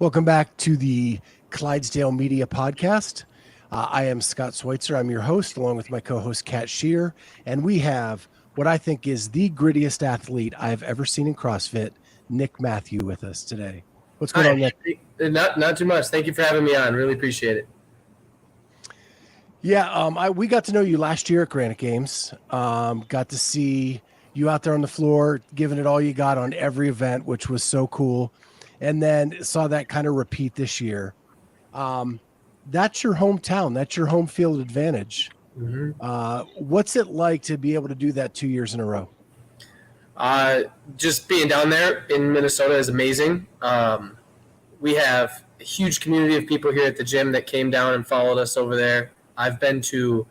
Welcome back to the Clydesdale Media Podcast. I am Scott Schweitzer. I'm your host, along with my co-host, Kat Shear. And we have what I think is the grittiest athlete I've ever seen in CrossFit, Nick Mathew, with us today. What's going on, Nick? Not too much. Thank you for having me on. Really appreciate it. Yeah, we got to know you last year at Granite Games. Got to see you out there on the floor, giving it all you got on every event, which was so cool. And then saw that kind of repeat this year. That's your hometown. That's your home field advantage. Mm-hmm. What's it like to be able to do that 2 years in a row? Just being down there in Minnesota is amazing. We have a huge community of people here at the gym that came down and followed us over there. I've been to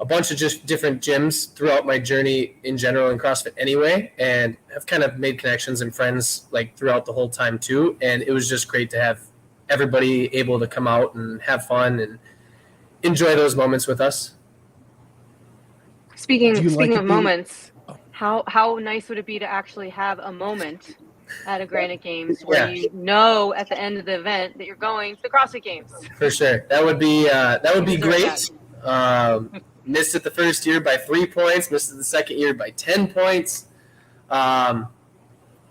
a bunch of just different gyms throughout my journey in general in CrossFit anyway, and have kind of made connections and friends like throughout the whole time too. And it was just great to have everybody able to come out and have fun and enjoy those moments with us. Speaking of moments, how nice would it be to actually have a moment at a Granite Games where you know at the end of the event that you're going to the CrossFit Games? For sure. That would be great. Missed it the first year by 3 points, missed it the second year by 10 points.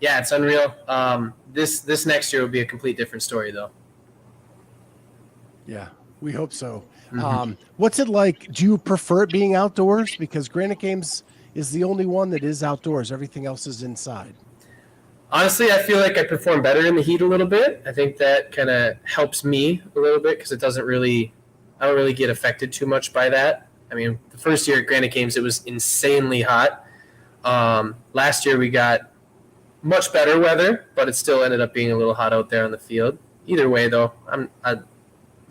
It's unreal. This next year will be a complete different story, though. Yeah, we hope so. Mm-hmm. What's it like? Do you prefer it being outdoors? Because Granite Games is the only one that is outdoors. Everything else is inside. Honestly, I feel like I perform better in the heat a little bit. I think that kind of helps me a little bit because I don't really get affected too much by that. I mean, the first year at Granite Games, it was insanely hot. Last year we got much better weather, but it still ended up being a little hot out there on the field. Either way, though, I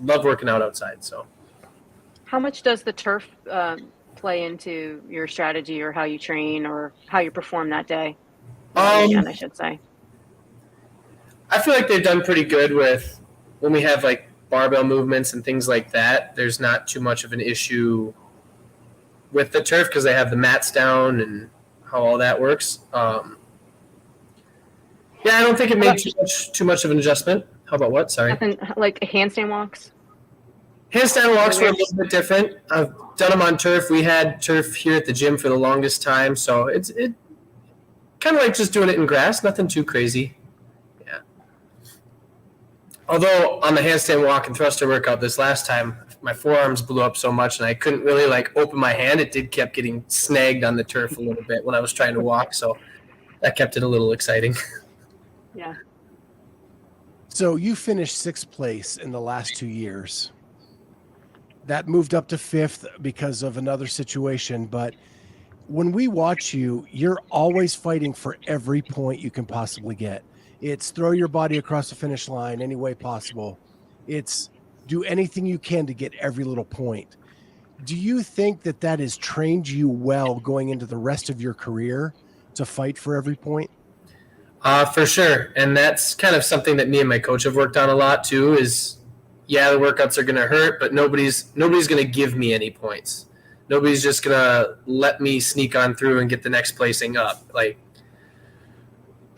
love working out outside. So, how much does the turf play into your strategy or how you train or how you perform that day? I should say. I feel like they've done pretty good with when we have like barbell movements and things like that. There's not too much of an issue with the turf because they have the mats down and how all that works. I don't think it made too much of an adjustment. How about what? Sorry. Nothing, like handstand walks? Handstand walks were a little bit different. I've done them on turf. We had turf here at the gym for the longest time, so it kind of like just doing it in grass. Nothing too crazy. Yeah. Although on the handstand walk and thruster workout this last time, my forearms blew up so much and I couldn't really like open my hand. It kept getting snagged on the turf a little bit when I was trying to walk, so that kept it a little exciting. Yeah. So you finished 6th place in the last 2 years. That moved up to 5th because of another situation, but when we watch you, you're always fighting for every point you can possibly get. It's throw your body across the finish line any way possible. It's do anything you can to get every little point. Do you think that has trained you well going into the rest of your career to fight for every point? For sure. And that's kind of something that me and my coach have worked on a lot too is, the workouts are going to hurt, but nobody's going to give me any points. Nobody's just going to let me sneak on through and get the next placing up. Like,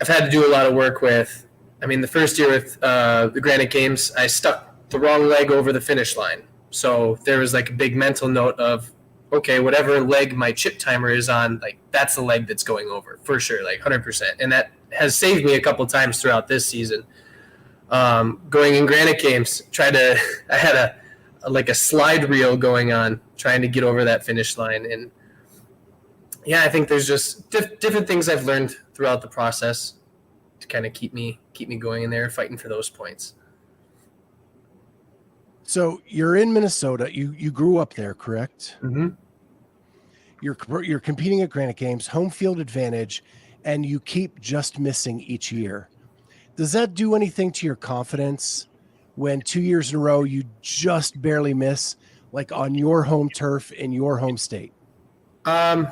I've had to do a lot of work with, the first year with the Granite Games, I stuck the wrong leg over the finish line. So there was like a big mental note of, okay, whatever leg my chip timer is on, like that's the leg that's going over for sure, like 100%. And that has saved me a couple times throughout this season. Going in Granite Games, I had a slide reel going on trying to get over that finish line. And I think there's just different things I've learned throughout the process to kind of keep me going in there, fighting for those points. So you're in Minnesota. You grew up there, correct? Mm-hmm. You're competing at Granite Games, home field advantage, and you keep just missing each year. Does that do anything to your confidence when 2 years in a row you just barely miss, like on your home turf in your home state? I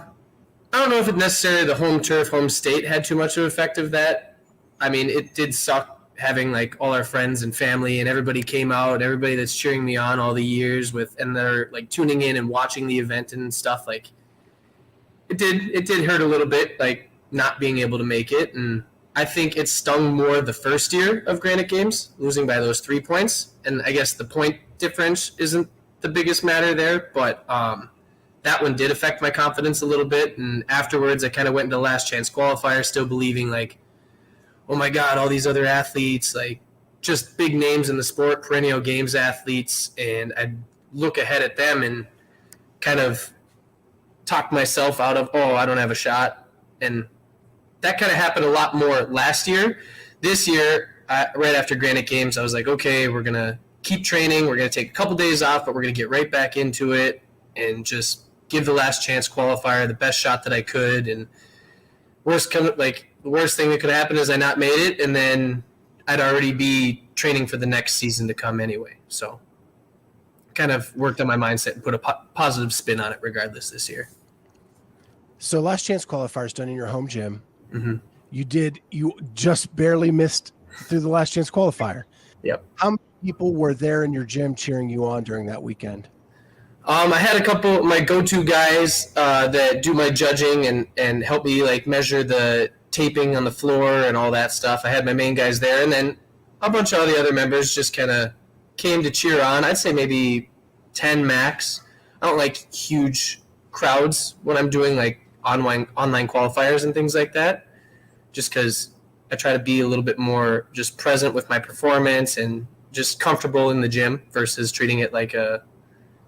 don't know if it necessarily the home turf, home state had too much of an effect of that. It did suck having like all our friends and family and everybody came out, everybody that's cheering me on all the years and they're like tuning in and watching the event and stuff. Like it did hurt a little bit, like not being able to make it. And I think it stung more the first year of Granite Games, losing by those 3 points. And I guess the point difference isn't the biggest matter there, but that one did affect my confidence a little bit. And afterwards, I kind of went into last chance qualifier, still believing like, oh my God, all these other athletes, like just big names in the sport, perennial games athletes. And I'd look ahead at them and kind of talk myself out of, oh, I don't have a shot. And that kind of happened a lot more last year. This year, right after Granite Games, I was like, okay, we're going to keep training. We're going to take a couple days off, but we're going to get right back into it and just give the last chance qualifier the best shot that I could. And the worst thing that could happen is I not made it, and then I'd already be training for the next season to come anyway. So kind of worked on my mindset and put a positive spin on it regardless this year. So last chance qualifier is done in your home gym. Mm-hmm. You just barely missed through the last chance qualifier. Yep. How many people were there in your gym cheering you on during that weekend? I had a couple of my go-to guys that do my judging and help me like measure the taping on the floor and all that stuff. I had my main guys there, and then a bunch of the other members just kind of came to cheer on. I'd say maybe 10 max. I don't like huge crowds when I'm doing like online qualifiers and things like that, just because I try to be a little bit more just present with my performance and just comfortable in the gym versus treating it like a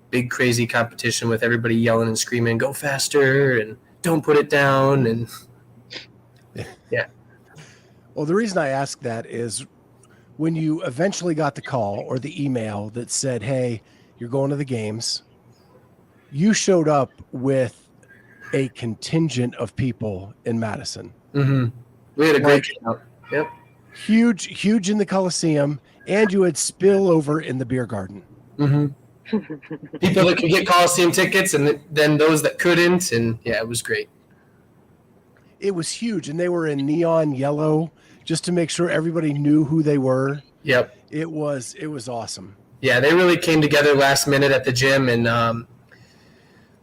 big crazy competition with everybody yelling and screaming, go faster and don't put it down. And yeah. Well, the reason I ask that is when you eventually got the call or the email that said, hey, you're going to the games, you showed up with a contingent of people in Madison. Mm-hmm. We had a great turnout. Yep. Huge in the Coliseum, and you had spillover in the beer garden. Mm-hmm. People that could get Coliseum tickets, and then those that couldn't, and yeah, it was great. It was huge, and they were in neon yellow just to make sure everybody knew who they were. Yep. It was awesome. Yeah, they really came together last minute at the gym, and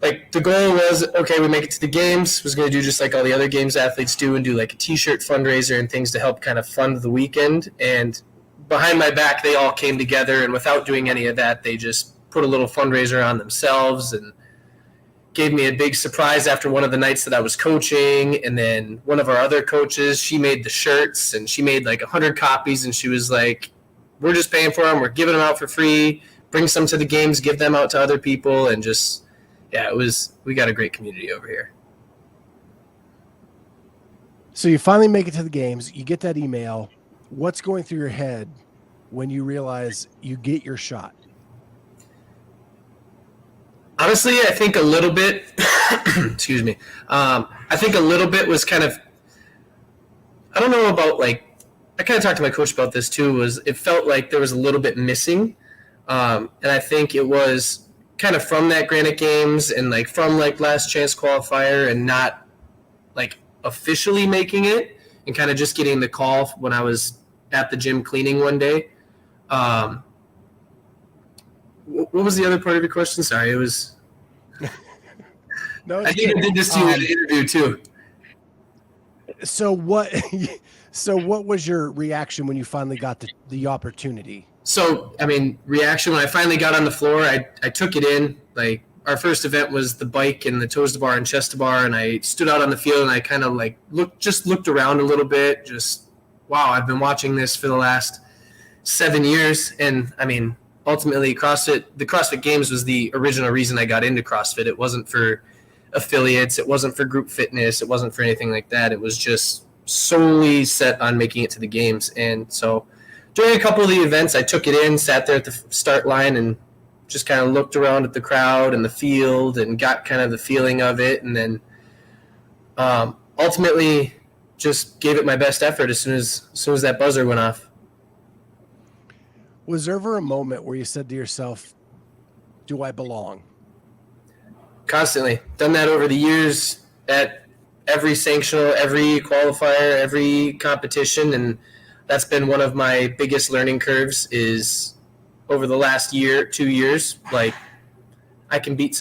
like the goal was, okay, we make it to the games. Was going to do just like all the other games athletes do and do like a T-shirt fundraiser and things to help kind of fund the weekend. And behind my back, they all came together, and without doing any of that, they just put a little fundraiser on themselves and gave me a big surprise after one of the nights that I was coaching. And then one of our other coaches, she made the shirts, and she made like 100 copies, and she was like, we're just paying for them. We're giving them out for free. Bring some to the games, give them out to other people, and just, yeah, we got a great community over here. So you finally make it to the games. You get that email. What's going through your head when you realize you get your shot? Honestly, I think a little bit, excuse me. I think a little bit was kind of, I don't know about like, I kind of talked to my coach about this too, was it felt like there was a little bit missing. And I think it was kind of from that Granite Games and like from like last chance qualifier and not like officially making it and kind of just getting the call when I was at the gym cleaning one day. What was the other part of your question? Sorry, it was. No, I think I did this to you in an interview too. So what? So what was your reaction when you finally got the opportunity? So, I mean, reaction when I finally got on the floor, I took it in. Like, our first event was the bike and the toes to bar and chest to bar, and I stood out on the field and I kind of like looked around a little bit. Just, wow, I've been watching this for the last 7 years. And I mean, ultimately, the CrossFit Games was the original reason I got into CrossFit. It wasn't for affiliates. It wasn't for group fitness. It wasn't for anything like that. It was just solely set on making it to the games. And so during a couple of the events, I took it in, sat there at the start line, and just kind of looked around at the crowd and the field and got kind of the feeling of it. And then ultimately just gave it my best effort as soon as that buzzer went off. Was there ever a moment where you said to yourself, do I belong? Constantly. Done that over the years at every sanctional, every qualifier, every competition, and that's been one of my biggest learning curves is over the last 2 years, like I can beat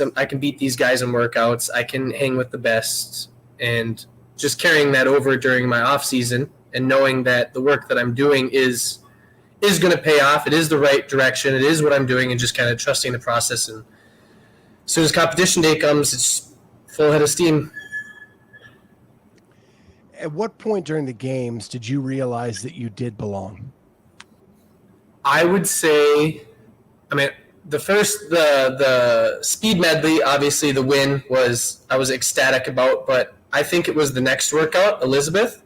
these guys in workouts. I can hang with the best, and just carrying that over during my off season and knowing that the work that I'm doing is going to pay off. It is the right direction. It is what I'm doing, and just kind of trusting the process. And as soon as competition day comes, it's full head of steam. At what point during the games did you realize that you did belong? I would say, the speed medley, obviously the win I was ecstatic about, but I think it was the next workout, Elizabeth,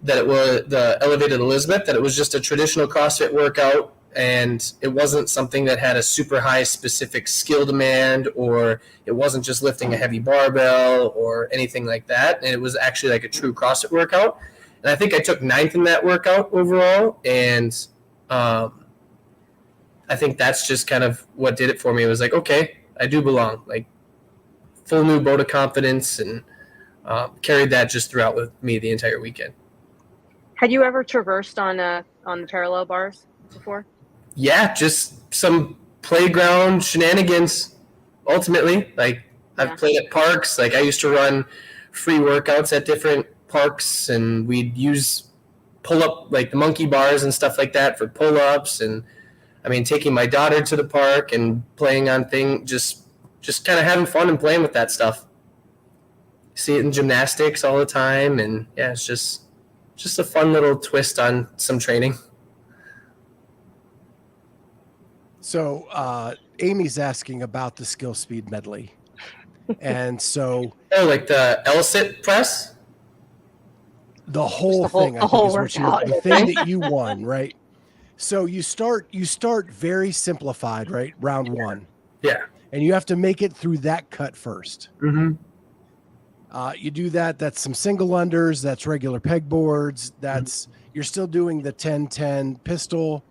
that it was the elevated Elizabeth, that it was just a traditional CrossFit workout, and it wasn't something that had a super high specific skill demand, or it wasn't just lifting a heavy barbell or anything like that. And it was actually like a true CrossFit workout. And I think I took 9th in that workout overall. And I think that's just kind of what did it for me. It was like, okay, I do belong. Like, full new boat of confidence, and carried that just throughout with me the entire weekend. Had you ever traversed on the parallel bars before? Yeah, just some playground shenanigans. Ultimately, like, I've played at parks. Like, I used to run free workouts at different parks, and we'd use pull-up, like the monkey bars and stuff like that for pull-ups. And taking my daughter to the park and playing on just kind of having fun and playing with that stuff. See it in gymnastics all the time, and yeah, it's just a fun little twist on some training. So Amy's asking about the skill speed medley. And so like the L-sit press? The whole thing, I think, is what you want. The thing that you won, right? So you start very simplified, right? Round 1. Yeah. And you have to make it through that cut first. Mm-hmm. You do that. That's some single unders. That's regular pegboards. That's you're still doing the 10-10 pistol,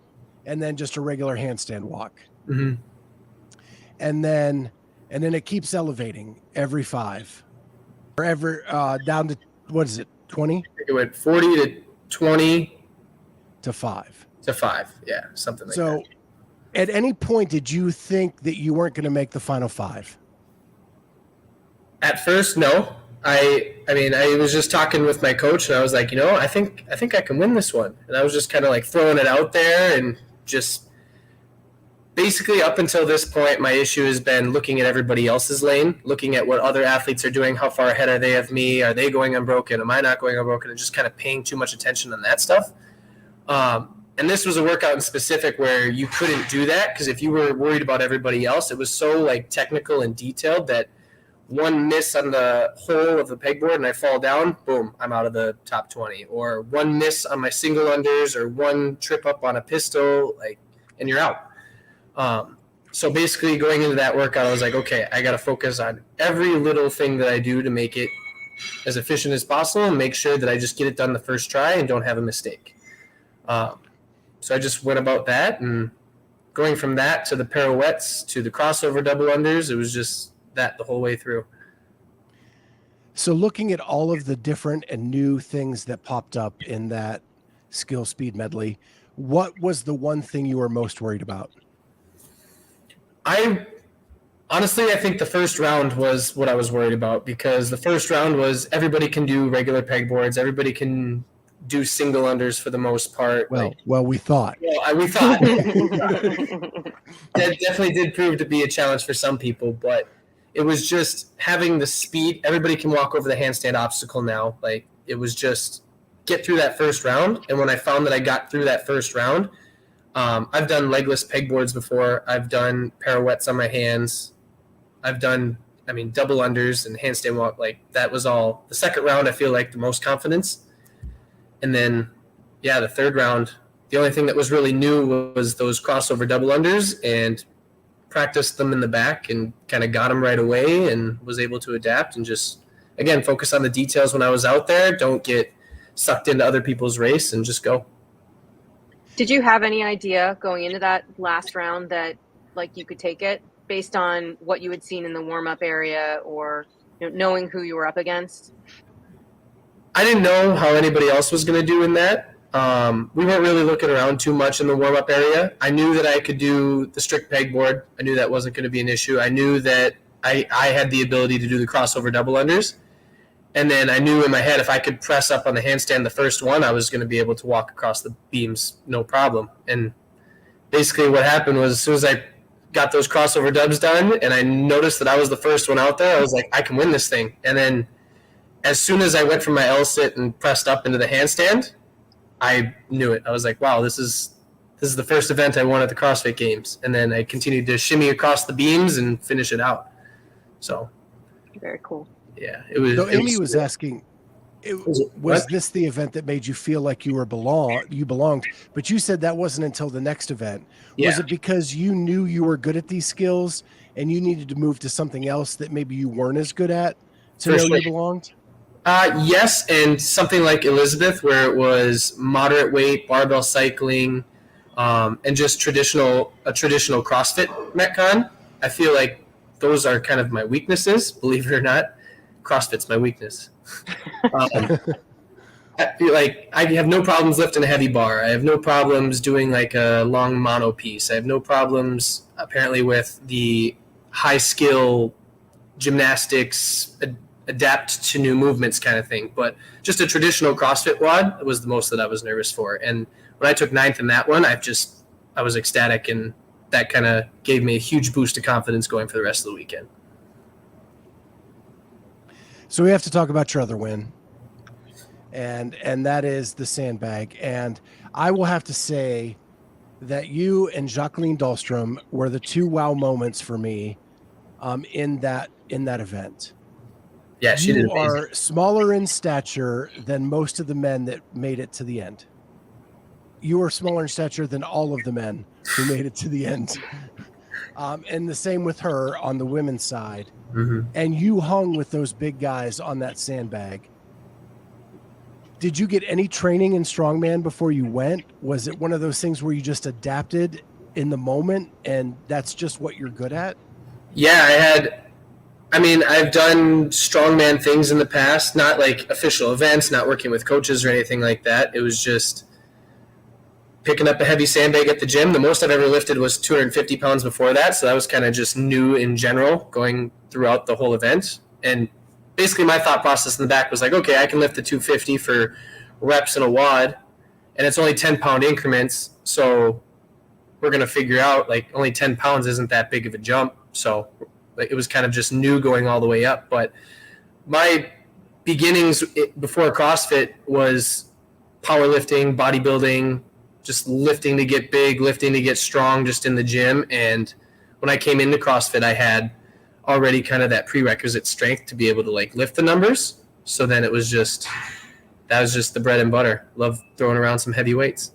and then just a regular handstand walk. Mm-hmm. And then it keeps elevating every 5, or ever down to, what is it, 20? It went 40 to 20 to 5. To 5, yeah, something like that. So, at any point, did you think that you weren't going to make the final 5? At first, no. I was just talking with my coach, and I was like, I think I can win this one. And I was just kind of like throwing it out there, and just basically up until this point, my issue has been looking at everybody else's lane, looking at what other athletes are doing, how far ahead are they of me, are they going unbroken, am I not going unbroken, and just kind of paying too much attention on that stuff. And this was a workout in specific where you couldn't do that, because if you were worried about everybody else, it was so like technical and detailed that one miss on the hole of the pegboard and I fall down, boom, I'm out of the top 20. Or one miss on my single unders, or one trip up on a pistol, and you're out. So basically going into that workout, I was like, okay, I got to focus on every little thing that I do to make it as efficient as possible, and make sure that I just get it done the first try and don't have a mistake. So I just went about that, and going from that to the pirouettes to the crossover double unders, it was just that the whole way through. So looking at all of the different and new things that popped up in that skill speed medley, what was the one thing you were most worried about? I think the first round was what I was worried about, because the first round was everybody can do regular pegboards, everybody can do single unders for the most part. Well, we thought. We thought. That definitely did prove to be a challenge for some people, but it was just having the speed. Everybody can walk over the handstand obstacle now. Like, it was just get through that first round. And when I found that I got through that first round, I've done legless pegboards before. I've done pirouettes on my hands. I've done, double unders and handstand walk. Like, that was all. The second round, I feel like the most confidence. And then, the third round, the only thing that was really new was those crossover double unders, and practiced them in the back and kind of got them right away, and was able to adapt and just, again, focus on the details when I was out there. Don't get sucked into other people's race, and just go. Did you have any idea going into that last round that you could take it based on what you had seen in the warm-up area, or knowing who you were up against? I didn't know how anybody else was going to do in that. We weren't really looking around too much in the warm-up area. I knew that I could do the strict pegboard. I knew that wasn't going to be an issue. I knew that I had the ability to do the crossover double unders. And then I knew in my head if I could press up on the handstand the first one, I was going to be able to walk across the beams no problem. And basically what happened was as soon as I got those crossover dubs done and I noticed that I was the first one out there, I was like, I can win this thing. And then as soon as I went from my L-sit and pressed up into the handstand, I knew it. I was like, wow, this is the first event I won at the CrossFit Games. And then I continued to shimmy across the beams and finish it out. So Very cool. yeah, it was. So Amy was asking, was this the event that made you feel like you belonged? But you said that wasn't until the next event. Yeah. Was it because you knew you were good at these skills and you needed to move to something else that maybe you weren't as good at to know you belonged? Yes, and something like Elizabeth, where it was moderate weight, barbell cycling, and just a traditional CrossFit Metcon. I feel like those are kind of my weaknesses, believe it or not. CrossFit's my weakness. I feel like I have no problems lifting a heavy bar. I have no problems doing like a long mono piece. I have no problems apparently with the high skill gymnastics, adapt to new movements kind of thing. But just a traditional CrossFit WOD was the most that I was nervous for. And when I took 9th in that one, I was ecstatic, and that kind of gave me a huge boost of confidence going for the rest of the weekend. So we have to talk about your other win, and that is the sandbag. And I will have to say that you and Jacqueline Dahlstrom were the two wow moments for me in that event. Yeah, she did You amazing. are smaller in stature than most of the men that made it to the end. You are smaller in stature than all of the men who made it to the end. And the same with her on the women's side. Mm-hmm. And you hung with those big guys on that sandbag. Did you get any training in strongman before you went? Was it one of those things where you just adapted in the moment and that's just what you're good at? Yeah, I've done strongman things in the past, not like official events, not working with coaches or anything like that. It was just picking up a heavy sandbag at the gym. The most I've ever lifted was 250 pounds before that. So that was kind of just new in general going throughout the whole event. And basically my thought process in the back was like, okay, I can lift the 250 for reps in a WOD, and it's only 10-pound increments. So we're going to figure out like only 10 pounds isn't that big of a jump. So it was kind of just new going all the way up. But my beginnings before CrossFit was powerlifting, bodybuilding, just lifting to get big, lifting to get strong just in the gym. And when I came into CrossFit, I had already kind of that prerequisite strength to be able to like lift the numbers. So then that was just the bread and butter. Love throwing around some heavy weights.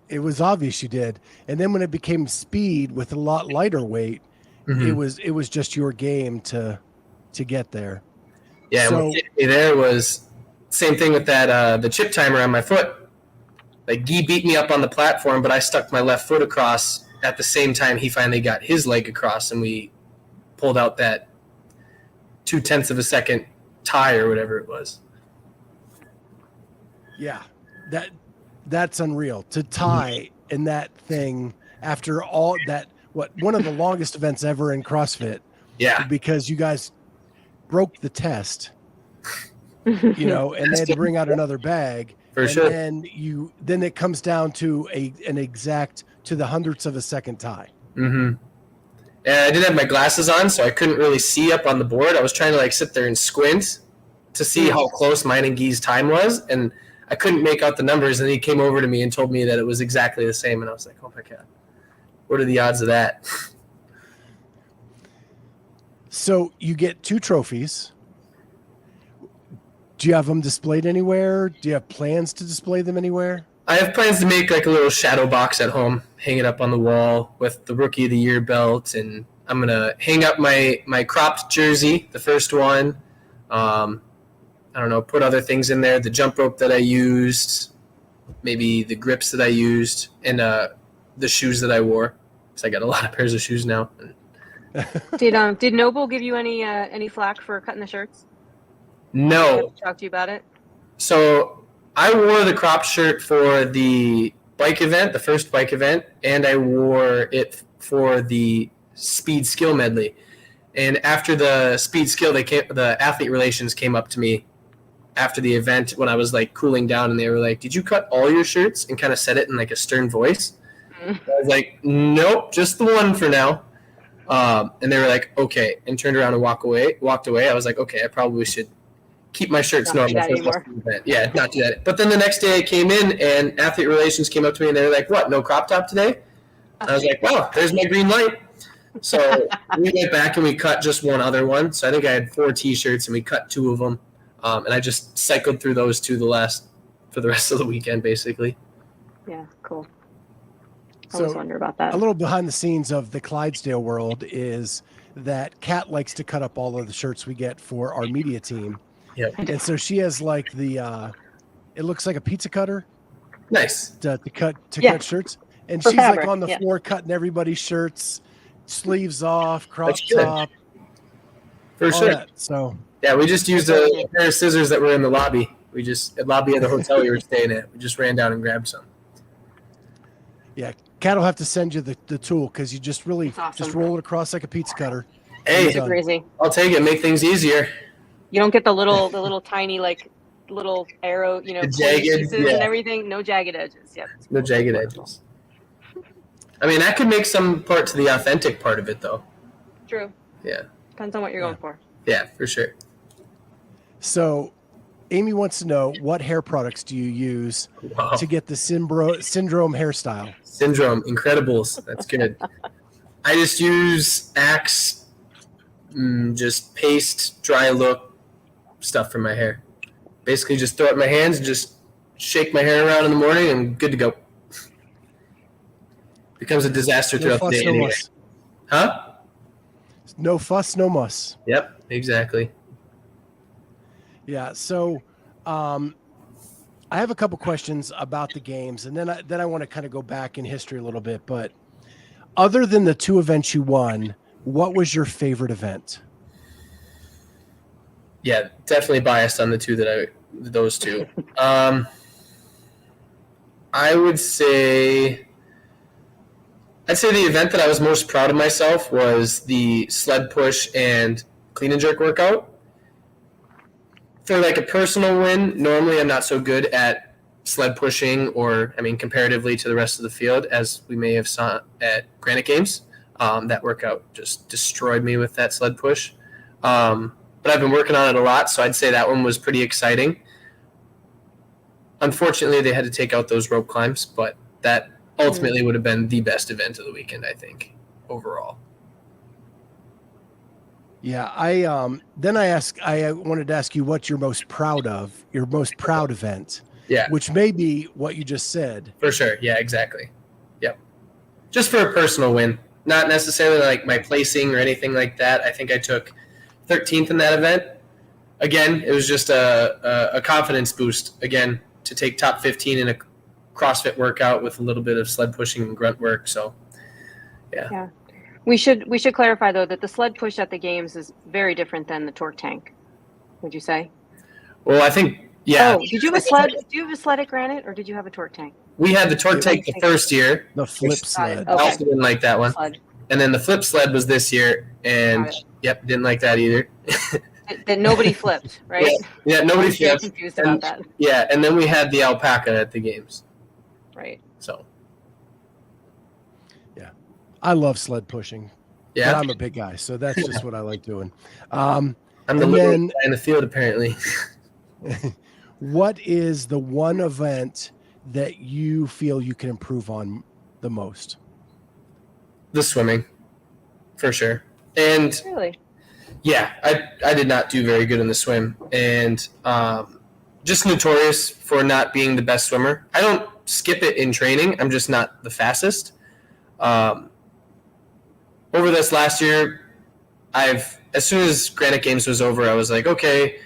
It was obvious you did. And then when it became speed with a lot lighter weight, Mm-hmm. it was just your game to get there. Yeah, So, what hit me there was same thing with that the chip timer on my foot. Like Guy beat me up on the platform, but I stuck my left foot across at the same time he finally got his leg across, and we pulled out that 0.2 of a second tie or whatever it was. yeah, that's unreal to tie in that thing after all that. One of the longest events ever in CrossFit. Yeah, Because you guys broke the test, and they had to bring out another bag. for and sure. Then it comes down to an exact to the hundredths of a second tie. Mm-hmm. And I didn't have my glasses on, so I couldn't really see up on the board. I was trying to like sit there and squint to see how close mine and Guy's time was, and I couldn't make out the numbers. And he came over to me and told me that it was exactly the same, and I was like, oh my God, what are the odds of that? So you get 2 trophies. Do you have them displayed anywhere? Do you have plans to display them anywhere? I have plans to make like a little shadow box at home, hang it up on the wall with the Rookie of the Year belt, and I'm going to hang up my cropped jersey, the first one. I don't know, put other things in there, the jump rope that I used, maybe the grips that I used, and the shoes that I wore. So I got a lot of pairs of shoes now. Did Noble give you any flack for cutting the shirts? No. Talk to you about it. So I wore the crop shirt for the bike event, the first bike event, and I wore it for the speed skill medley. And after the speed skill, the athlete relations came up to me after the event when I was like cooling down, and they were like, "Did you cut all your shirts?" and kind of said it in like a stern voice. I was like, "Nope, just the one for now." And they were like, "Okay," and turned around and walked away. I was like, "Okay, I probably should keep my shirts Not do normal that for the rest anymore. of the event." Yeah, not do that. But then the next day I came in and athlete relations came up to me and they were like, "What? No crop top today?" I was like, "Well, there's my green light." So we went back and we cut just one other one. So I think I had 4 T-shirts and we cut 2 of them. And I just cycled through those 2 for the rest of the weekend, basically. Yeah, cool. I So always wonder about that. a little behind the scenes of the Clydesdale world is that Kat likes to cut up all of the shirts we get for our media team. Yep. And so she has like it looks like a pizza cutter Nice. to cut Yeah. shirts. And For she's like fabric, on the yeah. floor cutting everybody's shirts, sleeves off, crop That's good. top, For all sure. that. So Yeah, we just used a pair of scissors that were in the lobby. At lobby of the hotel we were staying at. We just ran down and grabbed some. yeah, Kat will have to send you the tool because you just really That's awesome. just roll it across like a pizza cutter. Hey, Done. Crazy. I'll take it. Make things easier. You don't get the little tiny like little arrow, The pointy jagged, pieces yeah. and everything. No jagged edges. Yep. No jagged edges. I mean, that could make some part to the authentic part of it, though. True. Yeah. Depends on what you're going for. Yeah, for sure. So Amy wants to know, what hair products do you use Wow. to get the syndrome hairstyle? Syndrome, Incredibles. That's good. I just use Axe, just paste, dry look stuff for my hair. Basically, just throw it in my hands and just shake my hair around in the morning and good to go. Becomes a disaster No throughout the fuss, day no anyway. muss. Huh? No fuss, no muss. Yep, exactly. Yeah. So, I have a couple questions about the games, and then I want to kind of go back in history a little bit. But other than the 2 events you won, what was your favorite event? Yeah, definitely biased on those 2. I would say, I'd say the event that I was most proud of myself was the sled push and clean and jerk workout. For like a personal win, normally I'm not so good at sled pushing or, comparatively to the rest of the field, as we may have saw at Granite Games. That workout just destroyed me with that sled push. But I've been working on it a lot, so I'd say that one was pretty exciting. Unfortunately, they had to take out those rope climbs, but that ultimately would have been the best event of the weekend, I think, overall. Yeah. I wanted to ask you what you're most proud of, your most proud event. Yeah. Which may be what you just said. For sure. Yeah, exactly. Yep. Just for a personal win, not necessarily like my placing or anything like that. I think I took 13th in that event. Again, it was just a confidence boost, again, to take top 15 in a CrossFit workout with a little bit of sled pushing and grunt work. So, yeah. We should clarify though that the sled push at the games is very different than the torque tank. Would you say? Well, I think, yeah. Oh, did you have a sled? Do you have a sled at Granite, or did you have a torque tank? We had the torque tank the first year. The flip Which- sled. I also didn't like that one. Sled. And then the flip sled was this year, and Got it. yep, didn't like that either. That nobody flipped, right? Yeah, nobody I'm very flipped. confused about that. Yeah, and then we had the alpaca at the games. Right. So, I love sled pushing. yeah, But I'm a big guy, so that's just what I like doing. I'm the and little then- guy in the field apparently. What is the one event that you feel you can improve on the most? The swimming, for sure. And Really? yeah, I did not do very good in the swim, and just notorious for not being the best swimmer. I don't skip it in training. I'm just not the fastest. Over this last year, as soon as Granite Games was over, I was like, okay,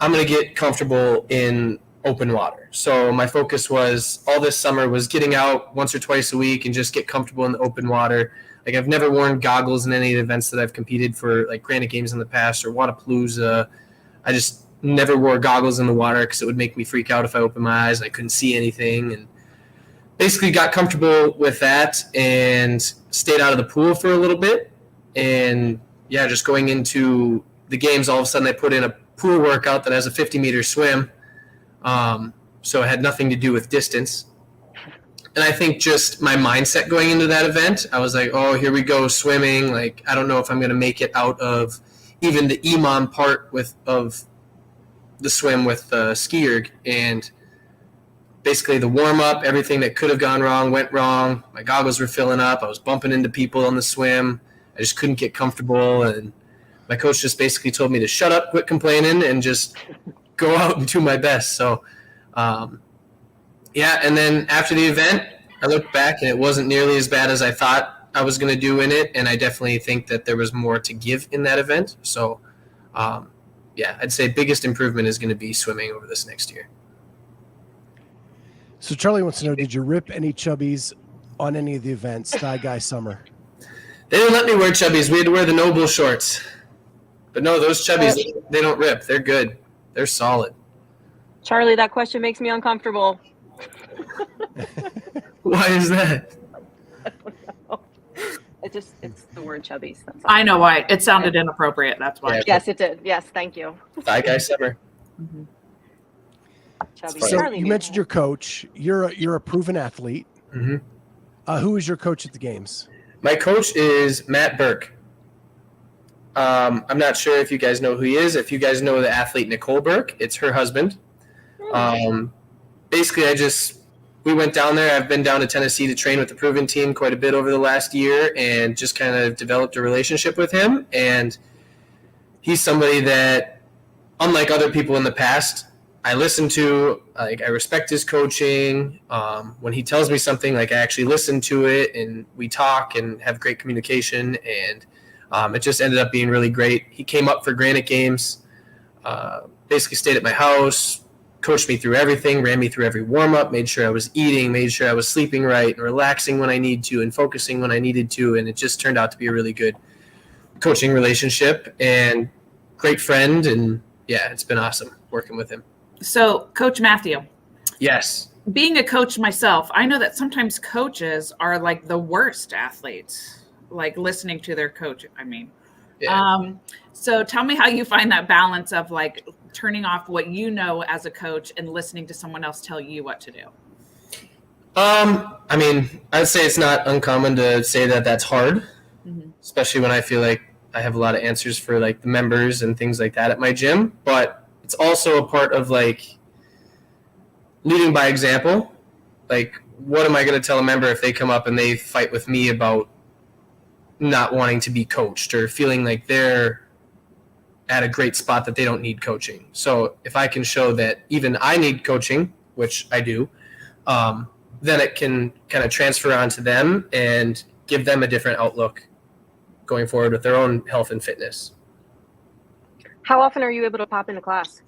I'm going to get comfortable in open water. So my focus was all this summer was getting out once or twice a week and just get comfortable in the open water. Like, I've never worn goggles in any of the events that I've competed for, like Granite Games in the past or Wadapalooza. I just never wore goggles in the water because it would make me freak out if I opened my eyes and I couldn't see anything. And basically got comfortable with that and stayed out of the pool for a little bit. And yeah, just going into the games, all of a sudden I put in a pool workout that has a 50-meter swim. So it had nothing to do with distance. And I think just my mindset going into that event, I was like, oh, here we go, swimming. Like, I don't know if I'm going to make it out of even the EMOM part of the swim with the ski erg. And basically the warm-up, everything that could have gone wrong went wrong. My goggles were filling up. I was bumping into people on the swim. I just couldn't get comfortable. And my coach just basically told me to shut up, quit complaining, and just go out and do my best. So, yeah, and then after the event, I looked back, and it wasn't nearly as bad as I thought I was going to do in it, and I definitely think that there was more to give in that event. So, yeah, I'd say biggest improvement is going to be swimming over this next year. So Charlie wants to know, did you rip any chubbies on any of the events, Thigh Guy Summer? They didn't let me wear chubbies. We had to wear the Noble shorts. But no, those chubbies, they don't rip. They're good. They're solid. Charlie, that question makes me uncomfortable. Why is that? I don't know. It's the word chubbies. That's all. I know why. It sounded inappropriate. That's why. Yeah. Yes, it did. Yes, thank you. Thigh Guy Summer. Mhm. Chubby. So Charlie you knew mentioned that. your coach. You're a proven athlete. Mm-hmm. Who is your coach at the games? My coach is Matt Burke. I'm not sure if you guys know who he is. If you guys know the athlete Nicole Burke, it's her husband. Basically, we went down there. I've been down to Tennessee to train with the Proven team quite a bit over the last year and just kind of developed a relationship with him. And he's somebody that, unlike other people in the past, I listen to. Like, I respect his coaching. When he tells me something, like, I actually listen to it, and we talk and have great communication. And it just ended up being really great. He came up for Granite Games, basically stayed at my house, coached me through everything, ran me through every warm-up, made sure I was eating, made sure I was sleeping right and relaxing when I need to and focusing when I needed to. And it just turned out to be a really good coaching relationship and great friend. And, yeah, it's been awesome working with him. So, Coach Mathew. Yes. Being a coach myself, I know that sometimes coaches are like the worst athletes, like listening to their coach. I mean, Yeah. So tell me how you find that balance of like turning off what you know as a coach and listening to someone else tell you what to do. I mean, I'd say it's not uncommon to say that that's hard, especially when I feel like I have a lot of answers for like the members and things like that at my gym. But it's also a part of like leading by example. Like, what am I going to tell a member if they come up and they fight with me about not wanting to be coached or feeling like they're at a great spot that they don't need coaching? So if I can show that even I need coaching, which I do, then it can kind of transfer onto them and give them a different outlook going forward with their own health and fitness. How often are you able to pop into class?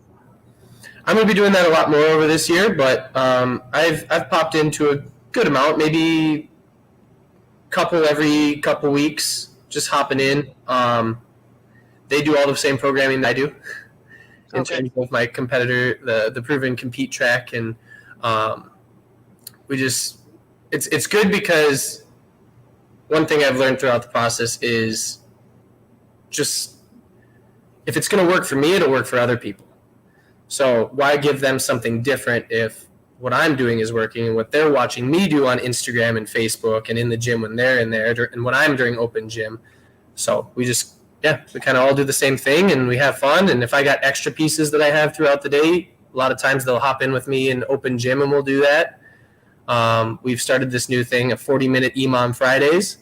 I'm going to be doing that a lot more over this year, but I've popped into a good amount, maybe every couple weeks, just hopping in. They do all the same programming I do in terms of my competitor, the Proven Compete track, and it's good because one thing I've learned throughout the process is just if it's going to work for me, it'll work for other people. So why give them something different if what I'm doing is working and what they're watching me do on Instagram and Facebook and in the gym when they're in there and when I'm during open gym. So we kind of all do the same thing and we have fun. And if I got extra pieces that I have throughout the day, a lot of times they'll hop in with me in open gym and we'll do that. We've started this new thing, a 40-minute EMOM Fridays.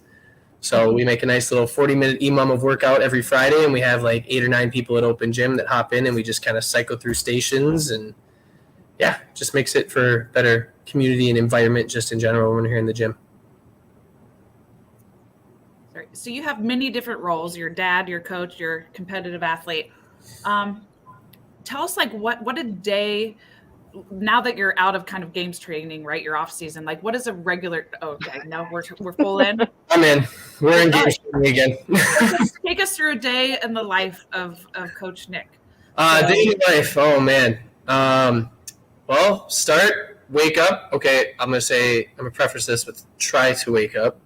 So we make a nice little 40-minute EMOM of workout every Friday, and we have like 8 or 9 people at open gym that hop in, and we just kind of cycle through stations, and yeah, just makes it for better community and environment just in general when we're here in the gym. So you have many different roles, your dad, your coach, your competitive athlete. Tell us like what a day, now that you're out of kind of games training, right? You're off season. Like what is a regular, no, we're full in. I'm in. We're in games training again. Take us through a day in the life of Coach Nick. Day in life. Oh man. Well, wake up. Okay. I'm going to preface this with try to wake up.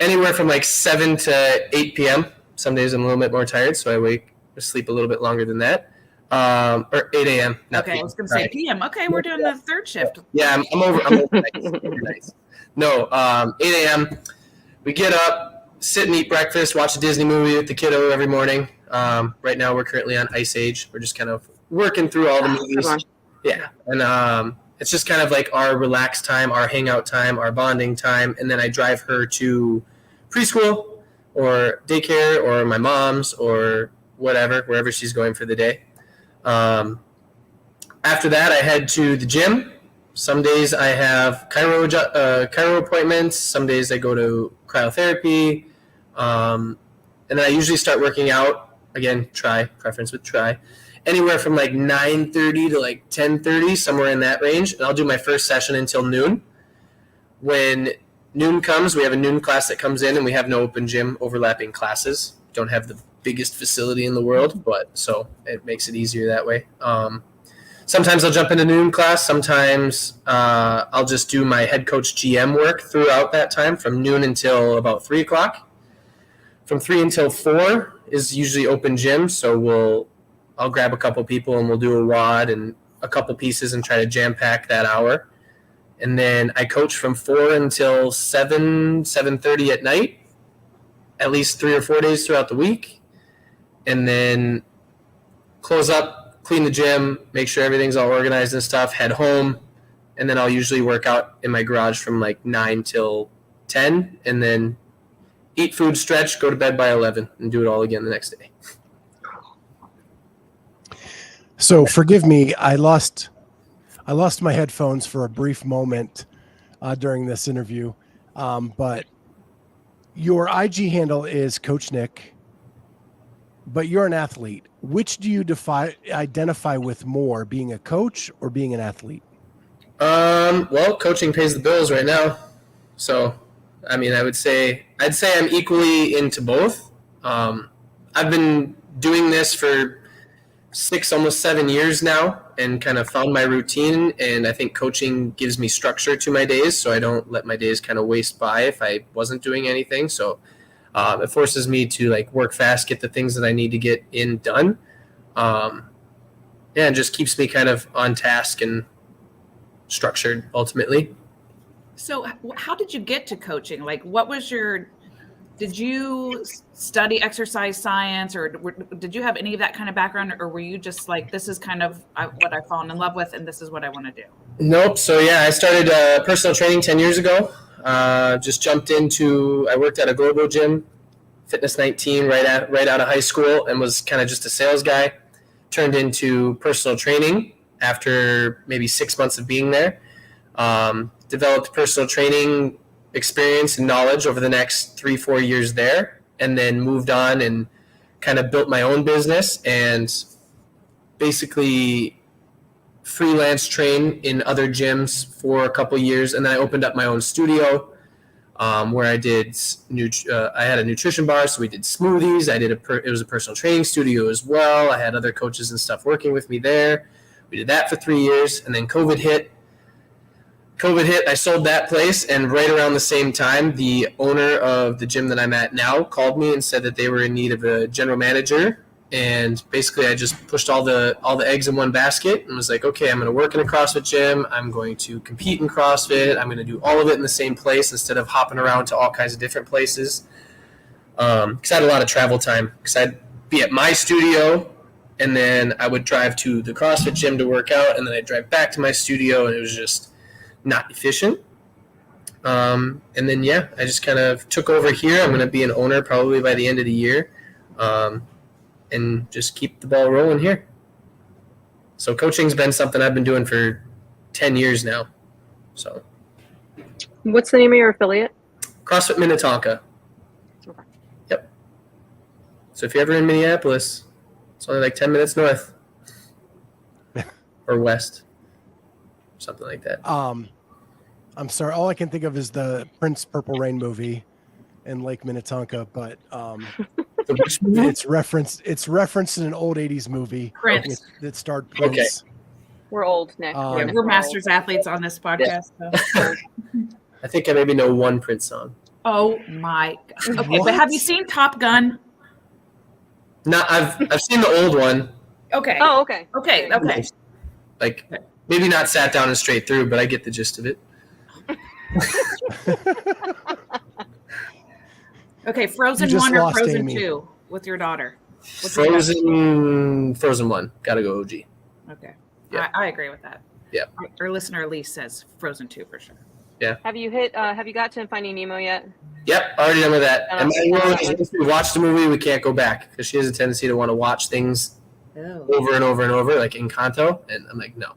Anywhere from like 7 to 8 p.m. Some days I'm a little bit more tired, so I sleep a little bit longer than that. Or 8 a.m. Not Okay, PM. I was going to say PM. Okay, we're doing the third shift. Yeah, I'm over nights. No, 8 a.m. We get up, sit and eat breakfast, watch a Disney movie with the kiddo every morning. Right now we're currently on Ice Age. We're just kind of working through all the movies. Yeah, and it's just kind of like our relaxed time, our hangout time, our bonding time, and then I drive her to preschool or daycare or my mom's or whatever, wherever she's going for the day. After that, I head to the gym. Some days I have chiro appointments. Some days I go to cryotherapy. And then I usually start working out. Again, preference with try. Anywhere from like 9:30 to like 10:30, somewhere in that range. And I'll do my first session until noon. When noon comes, we have a noon class that comes in, and we have no open gym overlapping classes. Don't have the biggest facility in the world, but so it makes it easier that way. Sometimes I'll jump into noon class. Sometimes I'll just do my head coach GM work throughout that time from noon until about 3 o'clock. From 3 until 4 is usually open gym, so I'll grab a couple people and we'll do a WOD and a couple pieces and try to jam pack that hour. And then I coach from 4 until 7:30 at night, at least 3 or 4 days throughout the week. And then close up, clean the gym, make sure everything's all organized and stuff, head home. And then I'll usually work out in my garage from like 9 till 10, and then eat food, stretch, go to bed by 11, and do it all again the next day. So forgive me, I lost my headphones for a brief moment during this interview, but your IG handle is Coach Nick, but you're an athlete. Which do you identify with more, being a coach or being an athlete? Well, coaching pays the bills right now, so I mean, I'd say I'm equally into both. I've been doing this for 6, almost 7 years now, and kind of found my routine. And I think coaching gives me structure to my days, so I don't let my days kind of waste by if I wasn't doing anything. So it forces me to like work fast, get the things that I need to get in done. And just keeps me kind of on task and structured ultimately. So how did you get to coaching? Like, did you study exercise science, or did you have any of that kind of background, or were you just like, this is kind of what I've fallen in love with and this is what I want to do? Nope. So yeah, I started personal training 10 years ago. Just jumped I worked at a global gym, Fitness 19, right out of high school, and was kind of just a sales guy. Turned into personal training after maybe 6 months of being there. Developed personal training experience and knowledge over the next 3-4 years there, and then moved on and kind of built my own business and basically freelance train in other gyms for a couple years. And then I opened up my own studio where I did I had a nutrition bar, so we did smoothies. It was a personal training studio as well. I had other coaches and stuff working with me there. We did that for 3 years, and then COVID hit. I sold that place, and right around the same time, the owner of the gym that I'm at now called me and said that they were in need of a general manager. And basically, I just pushed all the eggs in one basket and was like, okay, I'm going to work in a CrossFit gym. I'm going to compete in CrossFit. I'm going to do all of it in the same place instead of hopping around to all kinds of different places. Because I had a lot of travel time. Because I'd be at my studio, and then I would drive to the CrossFit gym to work out, and then I'd drive back to my studio, and it was just not efficient. And then, yeah, I just kind of took over here. I'm going to be an owner probably by the end of the year, and just keep the ball rolling here. So coaching's been something I've been doing for 10 years now. So, What's the name of your affiliate? CrossFit Minnetonka. Okay. Yep. So if you're ever in Minneapolis, it's only like 10 minutes north or west, something like that. I'm sorry. All I can think of is the Prince Purple Rain movie in Lake Minnetonka, but it's referenced in an old 80s movie Prince. that starred Prince. Okay. We're old, Nick. We're masters athletes on this podcast. Yeah. So. I think I maybe know one Prince song. Oh my God. Okay, but have you seen Top Gun? Not I've seen the old one. Okay. Oh, okay. Okay. Okay. Like maybe not sat down and straight through, but I get the gist of it. Okay. Frozen You just 1 or lost Frozen Amy. 2 with your daughter? What's your best? Frozen 1. Gotta go OG. Okay. Yeah. I agree with that. Yeah. Our listener Elise says Frozen 2 for sure. Have you got to Finding Nemo yet? Yep, already done with that. And my rule is one. once we watch the movie, we can't go back because she has a tendency to want to watch things over and over and over, like Encanto. And I'm like, no,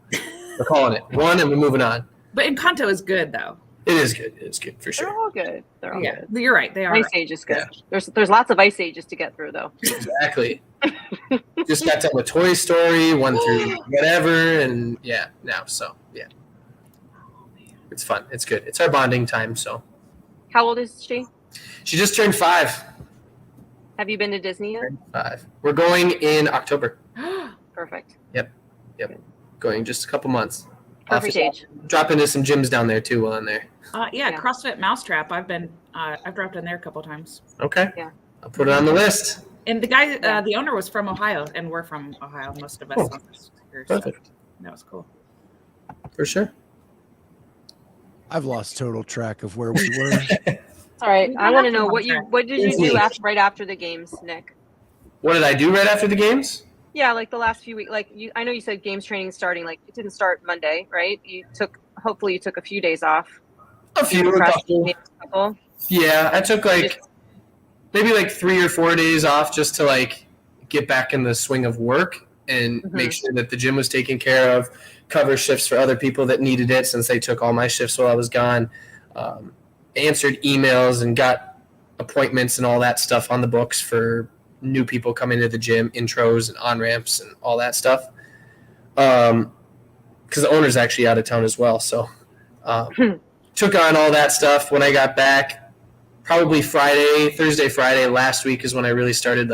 we're calling it 1 and we're moving on. But Encanto is good though. It is good. It is good for They're sure. all good. They're all good. You're right. They are. Ice right. Age is good. There's lots of Ice Ages to get through though. Exactly. Just got done with Toy Story 1 through whatever, and now it's fun. It's good. It's our bonding time. So How old is she? she just turned 5. Have you been to Disney yet? 5. We're going in October. Perfect. Yep. Going just a couple months. Perfect age. Drop into some gyms down there too while I'm there. Yeah. CrossFit Mousetrap. I've dropped in there a couple times. Okay. Yeah. I'll put it on the list. And the guy, the owner was from Ohio, and we're from Ohio. Most of us. Oh, Here, so perfect. that was cool. For sure. I've lost total track of where we were. All right. I want to know What what did you do right after the games, Nick? What did I do right after the games? Yeah, like the last few weeks. Like I know you said games training starting. Like it didn't start Monday, right? Hopefully you took a few days off. A couple. Yeah, I took maybe 3 or 4 days off just to get back in the swing of work and make sure that the gym was taken care of, cover shifts for other people that needed it since they took all my shifts while I was gone, answered emails and got appointments and all that stuff on the books for new people coming to the gym, intros and on-ramps and all that stuff. Because the owner's actually out of town as well. So took on all that stuff when I got back. Probably Thursday, Friday last week is when I really started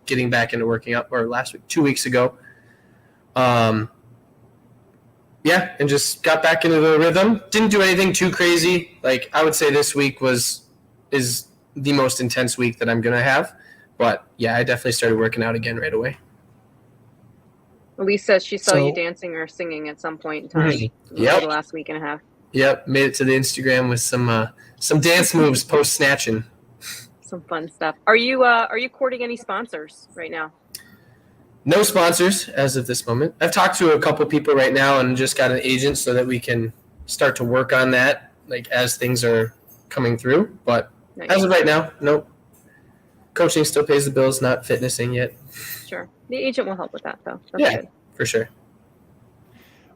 getting back into working out, or last week, 2 weeks ago. And just got back into the rhythm. Didn't do anything too crazy. I would say this week is the most intense week that I'm going to have. But I definitely started working out again right away. Elise says she saw you dancing or singing at some point in time. Yep. The last week and a half. Yep, made it to the Instagram with some dance moves post snatching. Some fun stuff. Are you courting any sponsors right now? No sponsors as of this moment. I've talked to a couple people right now and just got an agent so that we can start to work on that as things are coming through. But as of right now, nope. Coaching still pays the bills, not fitnessing yet. Sure. The agent will help with that though. That's good. For sure.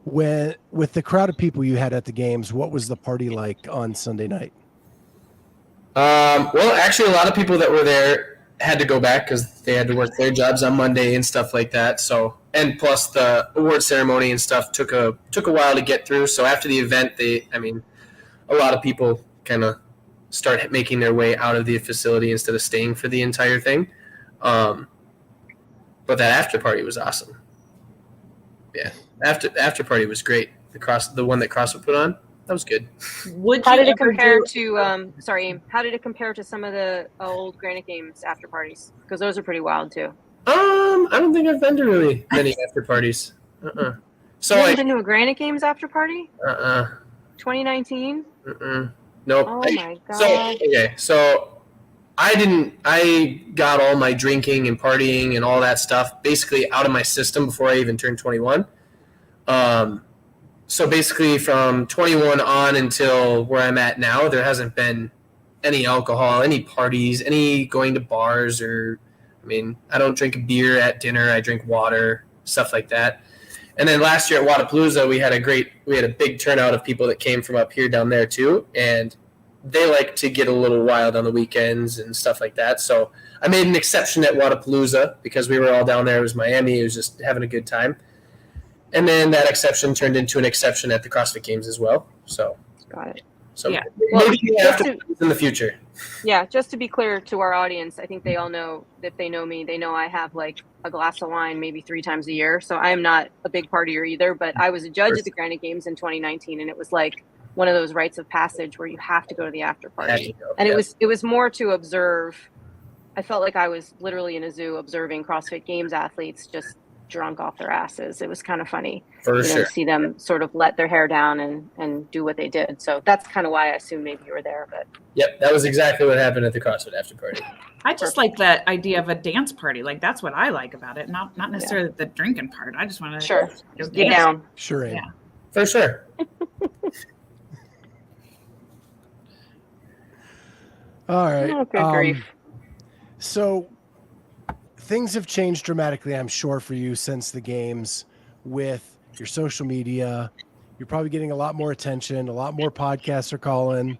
With the crowd of people you had at the games, what was the party like on Sunday night? Well, actually, a lot of people that were there had to go back because they had to work their jobs on Monday and stuff like that. So, and plus the award ceremony and stuff took a while to get through. So after the event, a lot of people kind of start making their way out of the facility instead of staying for the entire thing. But that after party was awesome. Yeah, after party was great. The one that CrossFit put on, that was good. How did it compare to some of the old Granite Games after parties? Because those are pretty wild too. I don't think I've been to really many after parties. So you haven't been to a Granite Games after party? 2019? Nope. Oh my god. So I got all my drinking and partying and all that stuff basically out of my system before I even turned 21. So basically from 21 on until where I'm at now, there hasn't been any alcohol, any parties, any going to bars I don't drink beer at dinner. I drink water, stuff like that. And then last year at Wadapalooza, we had a big turnout of people that came from up here down there too. And they like to get a little wild on the weekends and stuff like that. So I made an exception at Wadapalooza because we were all down there. It was Miami. It was just having a good time. And then that exception turned into an exception at the CrossFit Games as well. So got it. So yeah. maybe in the future. Yeah, just to be clear to our audience, I think they all know, if they know me, they know I have a glass of wine maybe 3 times a year. So I am not a big partier either, but I was a judge at the Granite Games in 2019, and it was one of those rites of passage where you have to go to the after party. And it was more to observe I felt like I was literally in a zoo observing CrossFit Games athletes just drunk off their asses. It was kind of funny, For sure. to see them sort of let their hair down and do what they did. So that's kind of why I assumed maybe you were there. But Yep, that was exactly what happened at the CrossFit after party. I just like the idea of a dance party. Like that's what I like about it. Not necessarily the drinking part. I just want to sure, just get down. Sure. Abe. Yeah. For sure. All right. Oh, good grief. So things have changed dramatically, I'm sure, for you since the games with your social media. You're probably getting a lot more attention, a lot more podcasts are calling,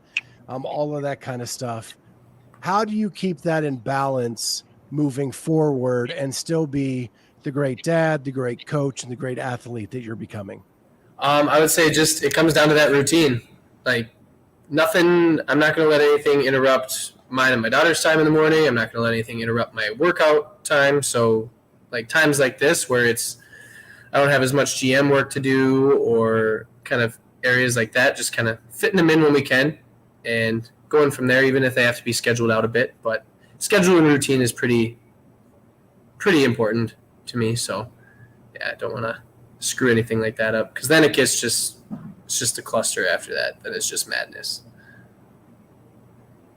all of that kind of stuff. How do you keep that in balance moving forward and still be the great dad, the great coach, and the great athlete that you're becoming? I would say just it comes down to that routine. Like nothing, I'm not going to let anything interrupt mine and my daughter's time in the morning. I'm not going to let anything interrupt my workout time. So like times like this where I don't have as much GM work to do or kind of areas like that, just kind of fitting them in when we can and going from there, even if they have to be scheduled out a bit. But schedule and routine is pretty important to me. So yeah, I don't want to screw anything like that up because then it's just a cluster after that. Then it's just madness.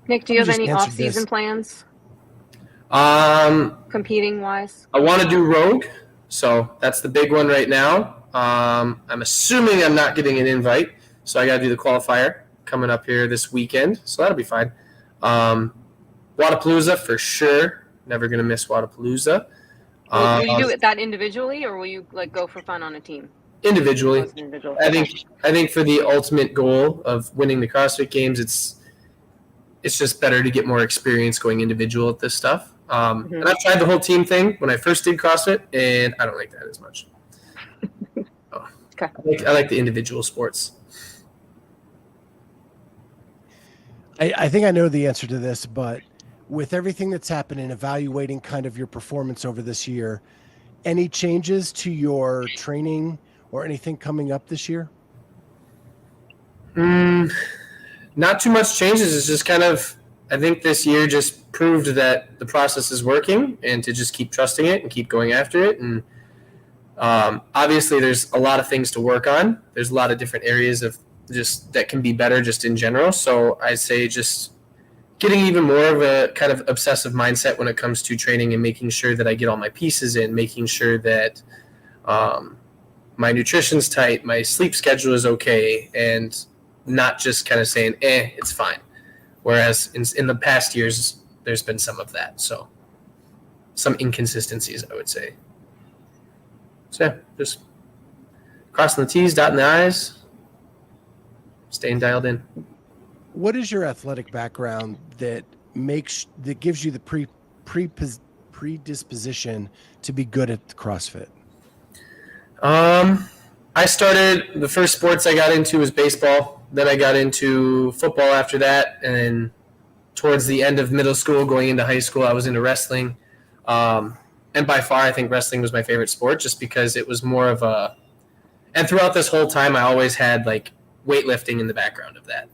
Nick, do you have just any answered off-season this. plans, competing wise? I want to do Rogue, so that's the big one right now. I'm assuming I'm not getting an invite, so I got to do the qualifier coming up here this weekend, so that'll be fine. Wadapalooza for sure. Never gonna miss Wadapalooza. Will you do it that individually, or will you like go for fun on a team? Individually. As an individual? I think for the ultimate goal of winning the CrossFit Games, it's just better to get more experience going individual at this stuff. And I've tried the whole team thing when I first did CrossFit, and I don't like that as much. Okay. I like the individual sports. I think I know the answer to this, but with everything that's happened and evaluating kind of your performance over this year, any changes to your training or anything coming up this year? Not too much changes. It's just kind of, I think this year just proved that the process is working and to just keep trusting it and keep going after it. And obviously there's a lot of things to work on. There's a lot of different areas of just that can be better just in general. So I say just getting even more of a kind of obsessive mindset when it comes to training and making sure that I get all my pieces in, making sure that my nutrition's tight, my sleep schedule is okay, and not just kind of saying, it's fine. Whereas in the past years, there's been some of that. So some inconsistencies, I would say. So yeah, just crossing the T's, dotting the I's, staying dialed in. What is your athletic background that gives you the predisposition to be good at CrossFit? I started, the first sports I got into was baseball. Then I got into football after that. And towards the end of middle school, going into high school, I was into wrestling. And by far, I think wrestling was my favorite sport just because it was more of a, and throughout this whole time, I always had like weightlifting in the background of that.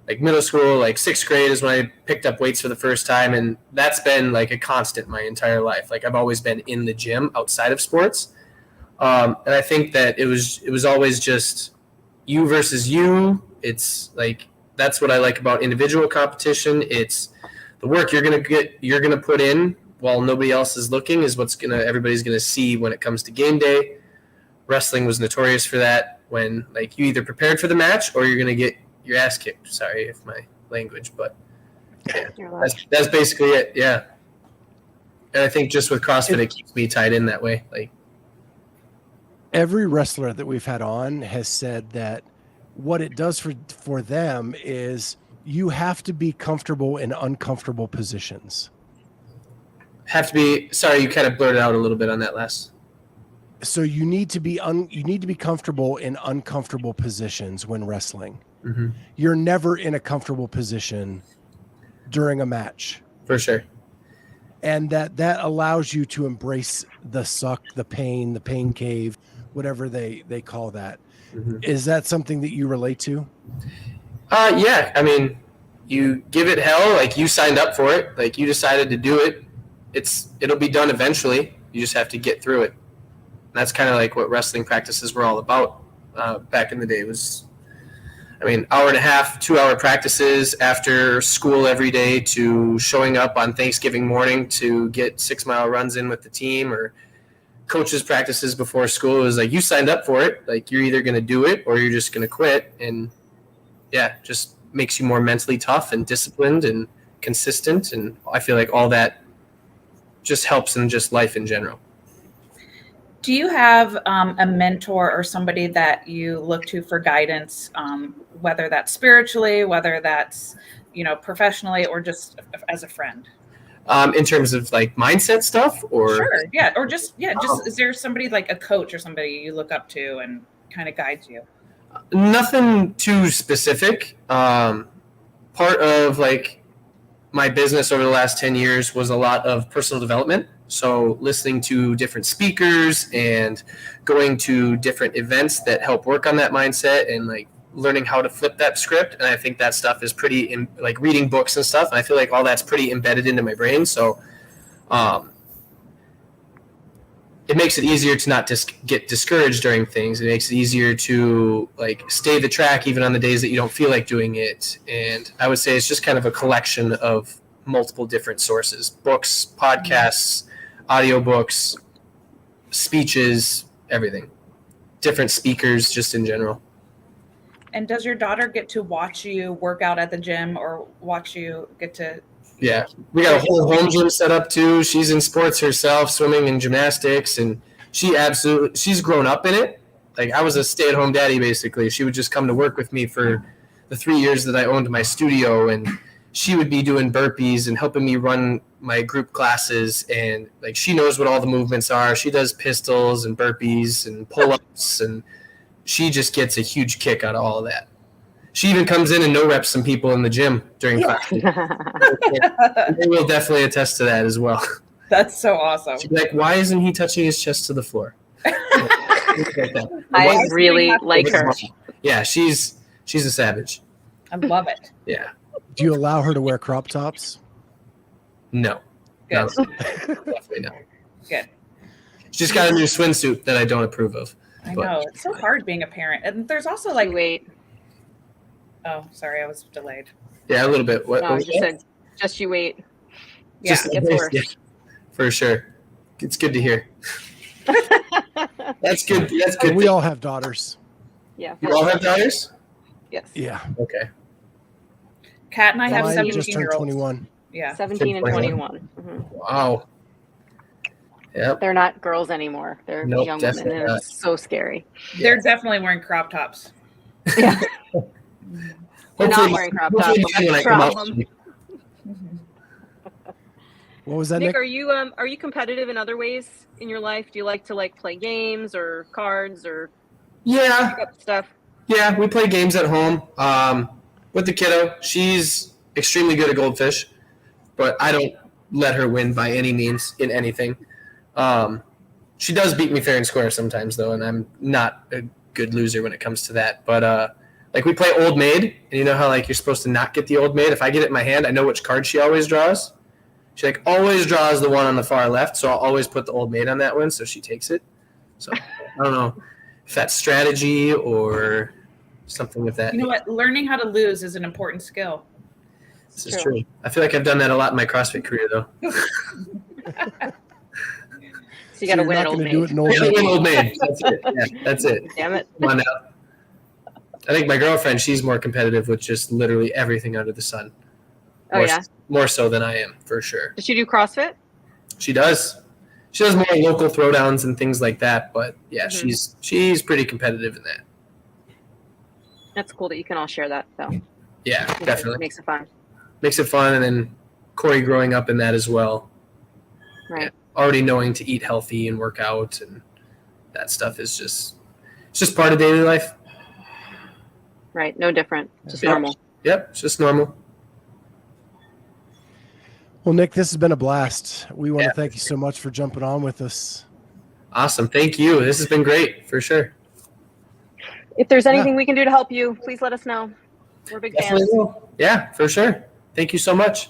Like middle school, like sixth grade is when I picked up weights for the first time. And that's been like a constant my entire life. Like I've always been in the gym outside of sports. And I think that it was always just you versus you. It's like, that's what I like about individual competition. It's the work you're going to put in while nobody else is looking is everybody's going to see when it comes to game day. Wrestling was notorious for that when like you either prepared for the match or you're going to get your ass kicked. Sorry if my language, but yeah, that's basically it. Yeah. And I think just with CrossFit, it keeps me tied in that way. Like every wrestler that we've had on has said that what it does for them is you have to be comfortable in uncomfortable positions. Sorry, you kind of blurted out a little bit on that last. So you need to be comfortable in uncomfortable positions when wrestling. Mm-hmm. You're never in a comfortable position during a match. For sure. And that allows you to embrace the suck, the pain cave, whatever they call that. Mm-hmm. Is that something that you relate to? Yeah. I mean, you give it hell. Like, you signed up for it. Like, you decided to do it. It'll be done eventually. You just have to get through it. And that's kind of like what wrestling practices were all about back in the day. Was, I mean, hour and a half, 2-hour practices after school every day, to showing up on Thanksgiving morning to get 6-mile runs in with the team, or coaches' practices before school. It was like, you signed up for it. Like, you're either going to do it or you're just going to quit. And yeah, just makes you more mentally tough and disciplined and consistent. And I feel like all that just helps in just life in general. Do you have a mentor or somebody that you look to for guidance, whether that's spiritually, whether that's, professionally, or just as a friend? In terms of like mindset stuff, or Sure, yeah, or just is there somebody like a coach or somebody you look up to and kind of guides you? Nothing too specific. Part of like my business over the last 10 years was a lot of personal development. So listening to different speakers and going to different events that help work on that mindset, and like learning how to flip that script. And I think that stuff is pretty like reading books and stuff. And I feel like all that's pretty embedded into my brain. So it makes it easier to not just get discouraged during things. It makes it easier to like stay the track even on the days that you don't feel like doing it. And I would say it's just kind of a collection of multiple different sources: books, podcasts, audiobooks, speeches, everything. Different speakers just in general. And does your daughter get to watch you work out at the gym, or watch you get to? Yeah, we got a whole home gym set up too. She's in sports herself, swimming and gymnastics, and she's grown up in it. Like, I was a stay-at-home daddy basically. She would just come to work with me for the 3 years that I owned my studio, and she would be doing burpees and helping me run my group classes, and like, she knows what all the movements are. She does pistols and burpees and pull-ups, and she just gets a huge kick out of all of that. She even comes in and no-reps some people in the gym during class. They will definitely attest to that as well. That's so awesome. She'd be like, why isn't he touching his chest to the floor? I really like her. Yeah, she's a savage. I love it. Yeah. Do you allow her to wear crop tops? No. Good. No, definitely not. Good. She's got a new swimsuit that I don't approve of. I know. It's so hard being a parent. And there's also like, Wait. oh, sorry, I was delayed. Yeah, a little bit. What No, I was just that? said, just you wait. Yeah, Just- It's worse. yeah, for sure. It's good to hear. That's good. That's good. We all have daughters. Yeah. You all have daughters? Yes. Yeah. Okay. Kat and I have Mine just turned 17-year-olds. 21. Yeah. 17 and 21. 21. Mhm. Wow. Yep. They're not girls anymore. They're Nope, young women, definitely and not. it's so scary. They're definitely wearing crop tops. Yeah. They're not Hopefully- wearing crop hopefully tops. when I That's the come out- problem. What was that, Nick, Nick? are you competitive in other ways in your life? Do you like to play games or cards or Yeah. pick up stuff? Yeah, we play games at home with the kiddo. She's extremely good at goldfish, but I don't let her win by any means in anything. She does beat me fair and square sometimes, though, and I'm not a good loser when it comes to that. But like, we play Old Maid, and you know how like you're supposed to not get the Old Maid? If I get it in my hand, I know which card she always draws. She like always draws the one on the far left, so I'll always put the Old Maid on that one, so she takes it. So I don't know if that's strategy or something with that. You know what? Learning how to lose is an important skill. This is true. I feel like I've done that a lot in my CrossFit career, though. So you got to you're win not at Old gonna do Maid. it in Old Yeah, Maid. win Old Maid. That's it. Yeah, that's it. Damn it. Come on now. I think my girlfriend, she's more competitive with just literally everything under the sun. Oh, More, yeah? more so than I am, for sure. Does she do CrossFit? She does. She does more local throwdowns and things like that, but yeah, Mhm. she's pretty competitive in that. That's cool that you can all share that, though. Yeah, definitely. Makes it fun. Makes it fun, and then Corey growing up in that as well. Right. Already knowing to eat healthy and work out, and that stuff is just part of daily life. Right. No different. Just Yep. normal. Yep, it's just normal. Well, Nick, this has been a blast. We want Yeah. to thank you so much for jumping on with us. Awesome. Thank you. This has been great, for sure. If there's anything we can do to help you, please let us know. We're big Definitely fans. will. Yeah, for sure. Thank you so much.